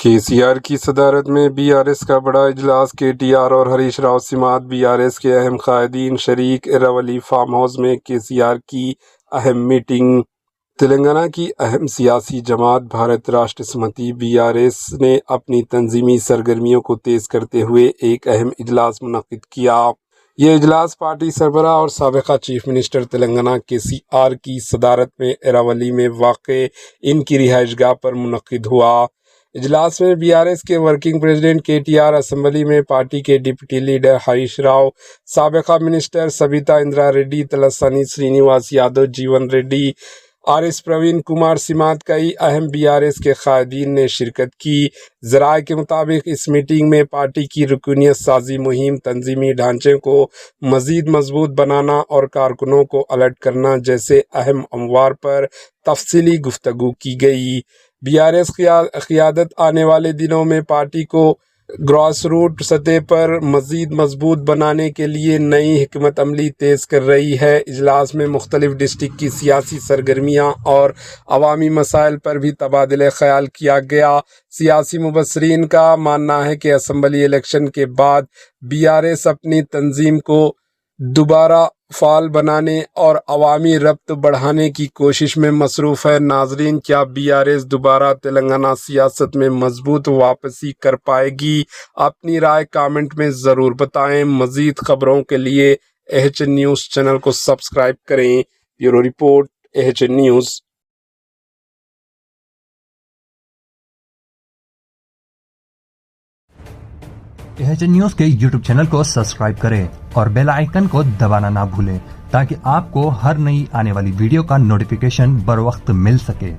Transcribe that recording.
KCR کی صدارت میں BRS کا بڑا اجلاس KTR اور ہریش راؤ سمیت BRS کے اہم قائدین شریک ایراولی فارم ہاؤس میں KCR کی اہم میٹنگ۔ تلنگانہ کی اہم سیاسی جماعت بھارت راشٹر سمیتی BRS نے اپنی تنظیمی سرگرمیوں کو تیز کرتے ہوئے ایک اہم اجلاس منعقد کیا۔ یہ اجلاس پارٹی سربراہ اور سابق چیف منسٹر تلنگانہ KCR کی صدارت میں ایراولی میں واقع ان کی رہائش گاہ پر منعقد ہوا۔ اجلاس میں BRS کے ورکنگ پریزیڈنٹ KTR، اسمبلی میں پارٹی کے ڈپٹی لیڈر ہریش راؤ، سابق منسٹر سبیتا اندرا ریڈی، تلسانی سرینیواس یادو، جیون ریڈی، RS پروین کمار سمیت کئی اہم BRS کے قائدین نے شرکت کی۔ ذرائع کے مطابق اس میٹنگ میں پارٹی کی رکنیت سازی مہم، تنظیمی ڈھانچے کو مزید مضبوط بنانا اور کارکنوں کو الرٹ کرنا جیسے اہم امور پر تفصیلی گفتگو کی گئی۔ BRS قیادت آنے والے دنوں میں پارٹی کو گراس روٹ سطح پر مزید مضبوط بنانے کے لیے نئی حکمت عملی تیز کر رہی ہے۔ اجلاس میں مختلف ڈسٹرکٹ کی سیاسی سرگرمیاں اور عوامی مسائل پر بھی تبادلہ خیال کیا گیا۔ سیاسی مبصرین کا ماننا ہے کہ اسمبلی الیکشن کے بعد BRS اپنی تنظیم کو دوبارہ فعال بنانے اور عوامی ربط بڑھانے کی کوشش میں مصروف ہے۔ ناظرین، کیا BRS دوبارہ تلنگانہ سیاست میں مضبوط واپسی کر پائے گی؟ اپنی رائے کامنٹ میں ضرور بتائیں۔ مزید خبروں کے لیے AHN نیوز چینل کو سبسکرائب کریں۔ Bureau report, AHN news. AHN news کے YouTube چینل کو سبسکرائب کریں اور بیل آئیکن کو دبانا نہ بھولیں تاکہ آپ کو ہر نئی آنے والی ویڈیو کا نوٹیفیکیشن بر وقت مل سکے۔